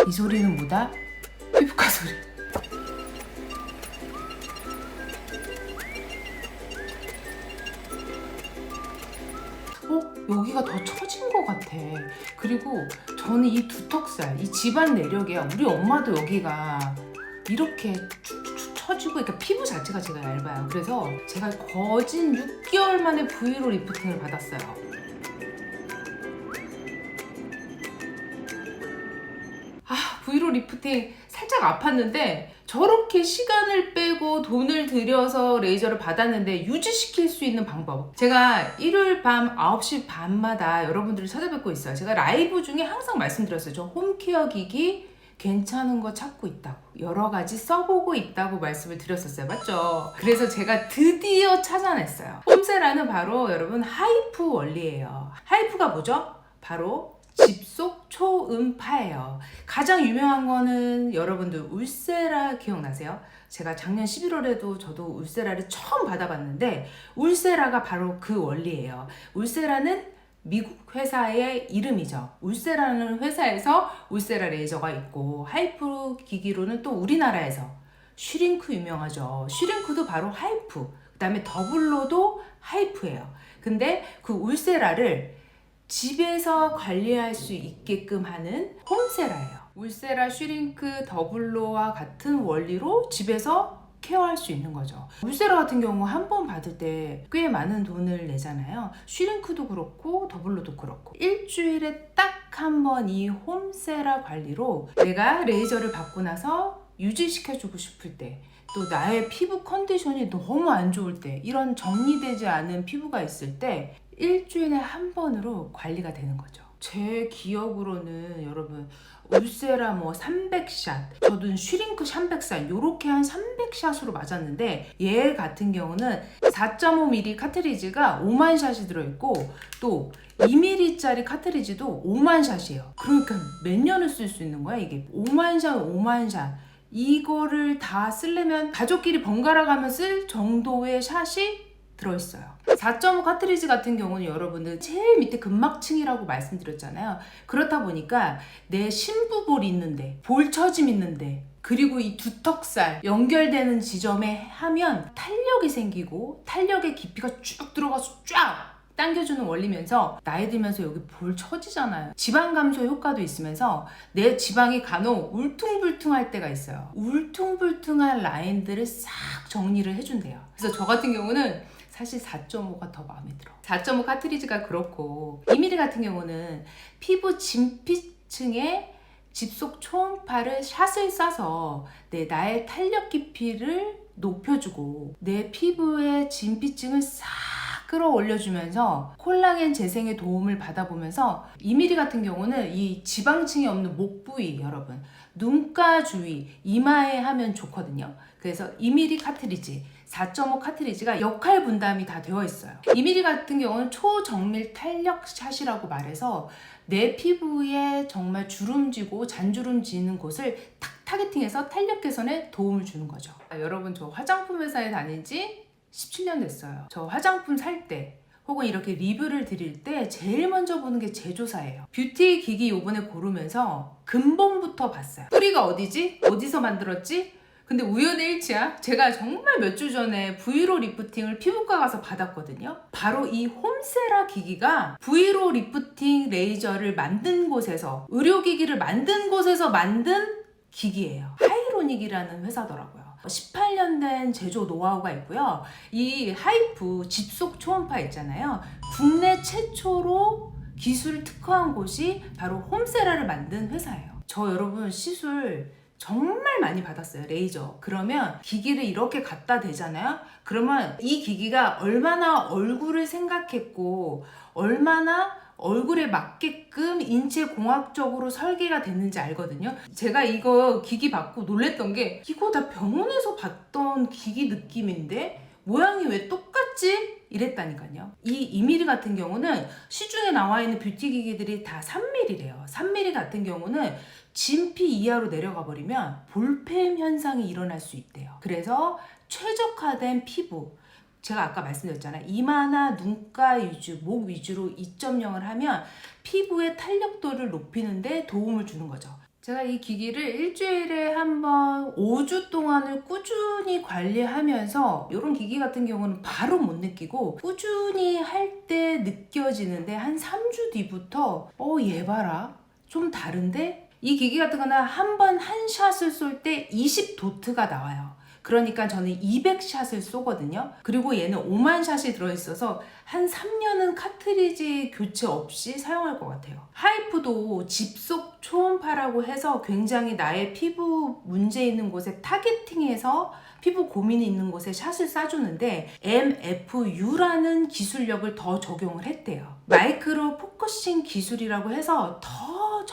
이 소리는 뭐다? 피부과 소리. 여기가 더 처진 것 같아. 그리고 저는 이 두턱살, 이 집안 내력이야. 우리 엄마도 여기가 이렇게 축축축 처지고, 그러니까 피부 자체가 제가 얇아요. 그래서 제가 거진 6개월 만에 브이로 리프팅을 받았어요. 브이로 리프팅 살짝 아팠는데, 저렇게 시간을 빼고 돈을 들여서 레이저를 받았는데 유지시킬 수 있는 방법, 제가 일요일 밤 9시 반마다 여러분들을 찾아뵙고 있어요. 제가 라이브 중에 항상 말씀드렸어요. 저 홈케어 기기 괜찮은 거 찾고 있다고, 여러 가지 써보고 있다고 말씀을 드렸었어요. 맞죠? 그래서 제가 드디어 찾아냈어요. 홈세라는 바로 여러분 하이프 원리예요. 하이프가 뭐죠? 바로 집속 초음파예요. 가장 유명한 거는 여러분들 울세라 기억나세요? 제가 작년 11월에도 저도 울세라를 처음 받아봤는데, 울세라가 바로 그 원리예요. 울세라는 미국 회사의 이름이죠. 울세라는 회사에서 울세라 레이저가 있고, 하이프 기기로는 또 우리나라에서 슈링크 유명하죠. 슈링크도 바로 하이프, 그 다음에 더블로도 하이프예요. 근데 그 울세라를 집에서 관리할 수 있게끔 하는 홈세라예요. 울세라 슈링크 더블로와 같은 원리로 집에서 케어할 수 있는 거죠. 울세라 같은 경우 한 번 받을 때 꽤 많은 돈을 내잖아요. 슈링크도 그렇고 더블로도 그렇고. 일주일에 딱 한 번 이 홈세라 관리로 내가 레이저를 받고 나서 유지시켜주고 싶을 때, 또 나의 피부 컨디션이 너무 안 좋을 때, 이런 정리되지 않은 피부가 있을 때 일주일에 한 번으로 관리가 되는 거죠. 제 기억으로는 여러분 울세라 300샷, 저도 슈링크 300샷, 요렇게 한 300샷으로 맞았는데, 얘 같은 경우는 4.5mm 카트리지가 5만 샷이 들어있고, 또 2mm짜리 카트리지도 5만 샷이에요. 그러니까 몇 년을 쓸 수 있는 거야 이게. 5만 샷, 5만 샷. 이거를 다 쓰려면 가족끼리 번갈아 가면 쓸 정도의 샷이 들어있어요. 4.5 카트리지 같은 경우는 여러분들 제일 밑에 근막층이라고 말씀드렸잖아요. 그렇다 보니까 내 심부볼 있는데, 볼처짐 있는데, 그리고 이 두턱살 연결되는 지점에 하면 탄력이 생기고, 탄력의 깊이가 쭉 들어가서 쫙 당겨주는 원리면서, 나이 들면서 여기 볼 처지잖아요. 지방 감소 효과도 있으면서 내 지방이 간혹 울퉁불퉁할 때가 있어요. 울퉁불퉁한 라인들을 싹 정리를 해준대요. 그래서 저 같은 경우는 사실 4.5가 더 마음에 들어. 4.5 카트리지가 그렇고, 2mm 같은 경우는 피부 진피층에 집속 초음파를 샷을 쏴서 나의 탄력 깊이를 높여주고, 내 피부의 진피층을 싹 끌어올려주면서 콜라겐 재생에 도움을 받아보면서, 2mm 같은 경우는 이 지방층이 없는 목 부위, 여러분 눈가 주위, 이마에 하면 좋거든요. 그래서 2mm 카트리지, 4.5 카트리지가 역할 분담이 다 되어 있어요. 2mm 같은 경우는 초정밀 탄력 샷이라고 말해서 내 피부에 정말 주름지고 잔주름지는 곳을 탁 타겟팅해서 탄력 개선에 도움을 주는 거죠. 여러분, 저 화장품 회사에 다닌 지 17년 됐어요. 저 화장품 살 때 혹은 이렇게 리뷰를 드릴 때 제일 먼저 보는 게 제조사예요. 뷰티 기기 요번에 고르면서 근본부터 봤어요. 뿌리가 어디지? 어디서 만들었지? 근데 우연의 일치야. 제가 정말 몇 주 전에 브이로 리프팅을 피부과 가서 받았거든요. 바로 이 홈세라 기기가 브이로 리프팅 레이저를 만든 곳에서, 의료기기를 만든 곳에서 만든 기기예요. 하이로닉이라는 회사더라고요. 18년 된 제조 노하우가 있고요. 이 하이프 집속 초음파 있잖아요. 국내 최초로 기술을 특허한 곳이 바로 홈세라를 만든 회사예요. 저 여러분 시술 정말 많이 받았어요. 레이저. 그러면 기기를 이렇게 갖다 대잖아요. 그러면 이 기기가 얼마나 얼굴을 생각했고, 얼마나 얼굴에 맞게끔 인체 공학적으로 설계가 됐는지 알거든요. 제가 이거 기기 받고 놀랬던 게, 이거 다 병원에서 봤던 기기 느낌인데 모양이 왜 똑같지? 이랬다니까요. 이 2mm 같은 경우는 시중에 나와 있는 뷰티 기기들이 다 3mm래요. 3mm 같은 경우는 진피 이하로 내려가 버리면 볼펜 현상이 일어날 수 있대요. 그래서 최적화된 피부, 제가 아까 말씀드렸잖아요. 이마나 눈가 위주, 목 위주로 2.0을 하면 피부의 탄력도를 높이는 데 도움을 주는 거죠. 제가 이 기기를 일주일에 한 번 5주 동안을 꾸준히 관리하면서 이런 기기 같은 경우는 바로 못 느끼고 꾸준히 할 때 느껴지는데 한 3주 뒤부터 얘 봐라 좀 다른데? 이 기기 같은 거는 한 번 한 샷을 쏠 때 20도트가 나와요. 그러니까 저는 200샷을 쏘거든요. 그리고 얘는 5만 샷이 들어있어서 한 3년은 카트리지 교체 없이 사용할 것 같아요. 하이프도 집속 초음파라고 해서 굉장히 나의 피부 문제 있는 곳에 타겟팅해서 피부 고민이 있는 곳에 샷을 쏴주는데 MFU라는 기술력을 더 적용을 했대요. 마이크로 포커싱 기술이라고 해서 더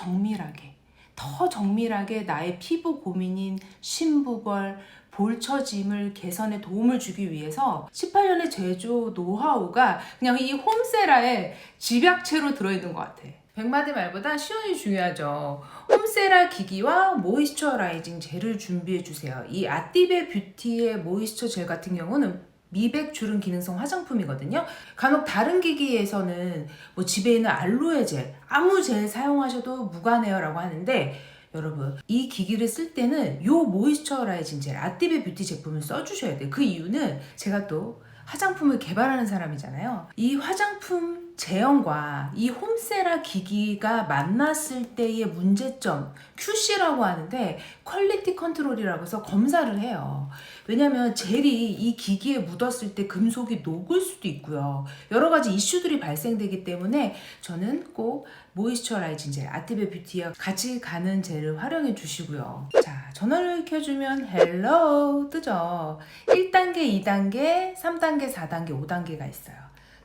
정밀하게 나의 피부 고민인 심부걸, 볼처짐을 개선에 도움을 주기 위해서 18년의 제조 노하우가 그냥 이 홈세라의 집약체로 들어있는 것 같아. 100마디 말보다 시연이 중요하죠. 홈세라 기기와 모이스처라이징 젤을 준비해 주세요. 이 아띠베 뷰티의 모이스처 젤 같은 경우는 미백 주름 기능성 화장품이거든요. 간혹 다른 기기에서는 뭐 집에 있는 알로에 젤, 아무 젤 사용하셔도 무관해요라고 하는데 여러분 이 기기를 쓸 때는 요 모이스처라이징 젤 아띠베 뷰티 제품을 써주셔야 돼요. 그 이유는 제가 또 화장품을 개발하는 사람이잖아요. 이 화장품 제형과 이 홈세라 기기가 만났을 때의 문제점 QC라고 하는데 퀄리티 컨트롤이라고 해서 검사를 해요. 왜냐면 젤이 이 기기에 묻었을 때 금속이 녹을 수도 있고요. 여러 가지 이슈들이 발생되기 때문에 저는 꼭 모이스처라이징 젤 아띠베 뷰티와 같이 가는 젤을 활용해 주시고요. 자, 전원을 켜주면 헬로 뜨죠. 1단계, 2단계, 3단계, 4단계, 5단계가 있어요.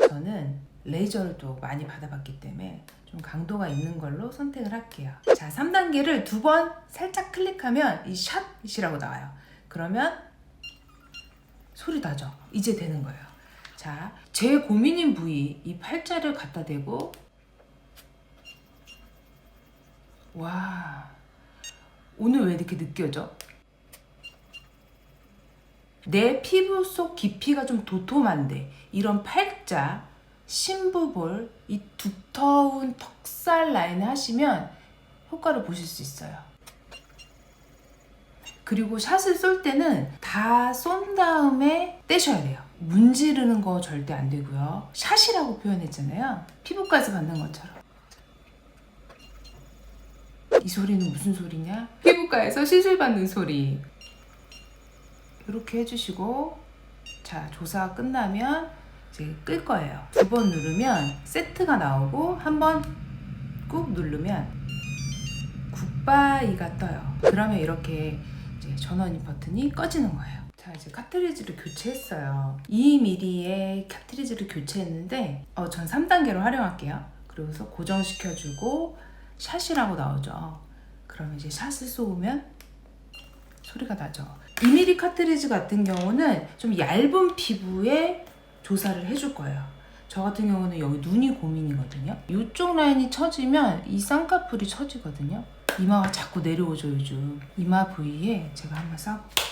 저는 레이저를 또 많이 받아봤기 때문에 좀 강도가 있는 걸로 선택을 할게요. 자, 3단계를 2번 살짝 클릭하면 이 샷이라고 나와요. 그러면 소리 나죠? 이제 되는 거예요. 자, 제 고민인 부위 이 팔자를 갖다 대고 와, 오늘 왜 이렇게 느껴져? 내 피부 속 깊이가 좀 도톰한데 이런 팔자, 심부볼, 이 두터운 턱살 라인을 하시면 효과를 보실 수 있어요. 그리고 샷을 쏠 때는 다 쏜 다음에 떼셔야 돼요. 문지르는 거 절대 안 되고요. 샷이라고 표현했잖아요. 피부까지 받는 것처럼. 이 소리는 무슨 소리냐? 피부과에서 시술 받는 소리. 이렇게 해주시고, 자, 조사 끝나면 이제 끌 거예요. 2번 누르면 세트가 나오고 한 번 꾹 누르면 굿바이가 떠요. 그러면 이렇게 이제 전원 버튼이 꺼지는 거예요. 자, 이제 카트리지를 교체했어요. 2mm의 카트리지를 교체했는데 전 3단계로 활용할게요. 그리고서 고정시켜주고 샷이라고 나오죠. 그러면 이제 샷을 쏘면 소리가 나죠. 2mm 카트리지 같은 경우는 좀 얇은 피부에 조사를 해줄 거예요. 저 같은 경우는 여기 눈이 고민이거든요. 이쪽 라인이 처지면 이 쌍꺼풀이 처지거든요. 이마가 자꾸 내려오죠, 요즘. 이마 부위에 제가 한번 쏴볼게요.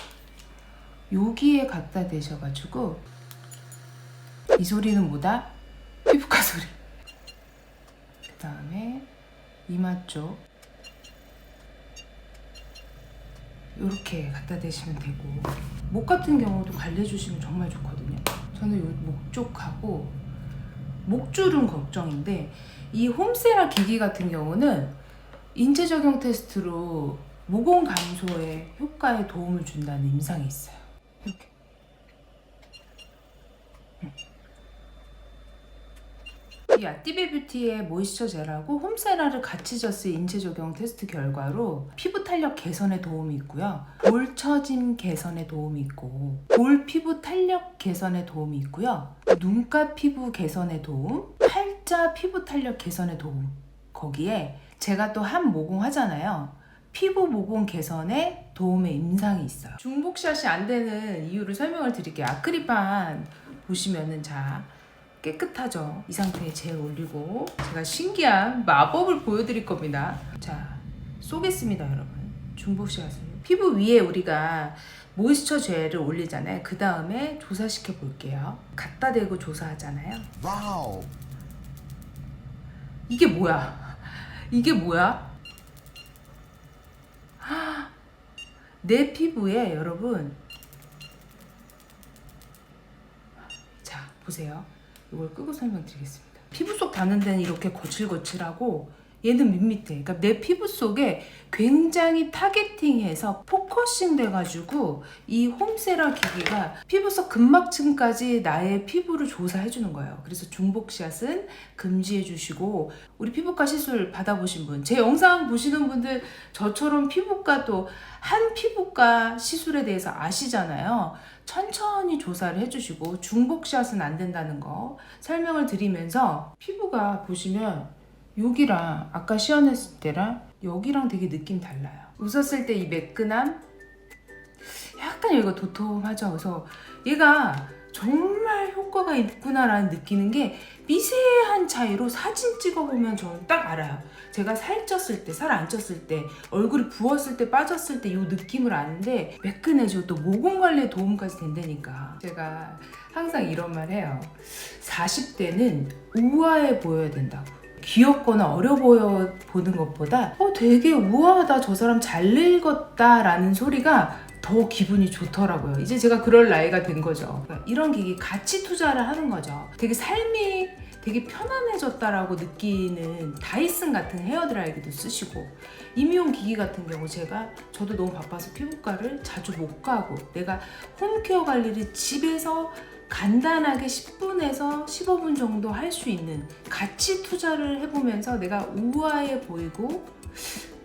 여기에 갖다 대셔가지고 이 소리는 뭐다? 피부과 소리. 그 다음에 이마 쪽 이렇게 갖다 대시면 되고, 목 같은 경우도 관리해주시면 정말 좋거든요. 저는 이 목 쪽하고 목줄은 걱정인데 이 홈세라 기기 같은 경우는 인체 적용 테스트로 모공 감소에 효과에 도움을 준다는 임상이 있어요. 이렇게. 이 아띠베 뷰티의 모이스처 젤하고 홈세라를 같이 졌을 인체 적용 테스트 결과로 피부 탄력 개선에 도움이 있고요. 볼 처짐 개선에 도움이 있고, 볼 피부 탄력 개선에 도움이 있고요. 눈가 피부 개선에 도움, 팔자 피부 탄력 개선에 도움. 거기에 제가 또 한 모공 하잖아요. 피부 모공 개선에 도움의 임상이 있어요. 중복샷이 안 되는 이유를 설명을 드릴게요. 아크릴판 보시면은 자, 깨끗하죠. 이 상태에 젤 올리고 제가 신기한 마법을 보여드릴 겁니다. 자, 쏘겠습니다, 여러분. 중복샷을. 피부 위에 우리가 모이스처 젤을 올리잖아요. 그 다음에 조사시켜 볼게요. 갖다 대고 조사하잖아요. 와우. 이게 뭐야? 이게 뭐야? 내 피부에 여러분, 자 보세요. 이걸 끄고 설명드리겠습니다. 피부 속 닿는 데는 이렇게 거칠거칠하고 얘는 밋밋해. 그러니까 내 피부 속에 굉장히 타겟팅해서 포커싱 돼가지고 이 홈세라 기기가 피부 속 근막층까지 나의 피부를 조사해 주는 거예요. 그래서 중복샷은 금지해 주시고, 우리 피부과 시술 받아보신 분, 제 영상 보시는 분들 저처럼 피부과 또 한 피부과 시술에 대해서 아시잖아요. 천천히 조사를 해주시고 중복샷은 안 된다는 거 설명을 드리면서, 피부가 보시면 여기랑 아까 시연했을 때랑 여기랑 되게 느낌 달라요. 웃었을 때 이 매끈함, 약간 여기가 도톰하죠. 그래서 얘가 정말 효과가 있구나라는 느끼는 게 미세한 차이로 사진 찍어보면 저는 딱 알아요. 제가 살쪘을 때, 살 안 쪘을 때, 얼굴이 부었을 때, 빠졌을 때 이 느낌을 아는데, 매끈해지고 또 모공 관리에 도움까지 된다니까. 제가 항상 이런 말 해요. 40대는 우아해 보여야 된다고. 귀엽거나 어려 보여 보는 것보다 되게 우아하다, 저 사람 잘 늙었다 라는 소리가 더 기분이 좋더라고요. 이제 제가 그럴 나이가 된 거죠. 그러니까 이런 기기 가치 투자를 하는 거죠. 되게 삶이 되게 편안해졌다라고 느끼는 다이슨 같은 헤어드라이기도 쓰시고, 이미용 기기 같은 경우 저도 너무 바빠서 피부과를 자주 못 가고, 내가 홈케어 관리를 집에서 간단하게 10분에서 15분 정도 할 수 있는 가치 투자를 해보면서 내가 우아해 보이고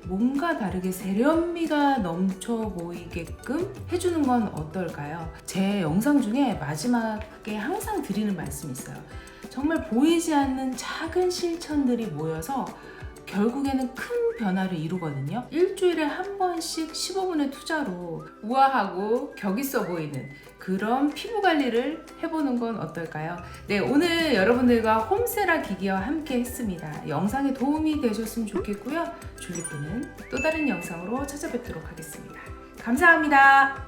뭔가 다르게 세련미가 넘쳐 보이게끔 해주는 건 어떨까요? 제 영상 중에 마지막에 항상 드리는 말씀이 있어요. 정말 보이지 않는 작은 실천들이 모여서 결국에는 큰 변화를 이루거든요. 일주일에 한 번씩 15분의 투자로 우아하고 격 있어 보이는 그런 피부 관리를 해보는 건 어떨까요? 네, 오늘 여러분들과 홈세라 기기와 함께 했습니다. 영상에 도움이 되셨으면 좋겠고요. 줄리코는 또 다른 영상으로 찾아뵙도록 하겠습니다. 감사합니다.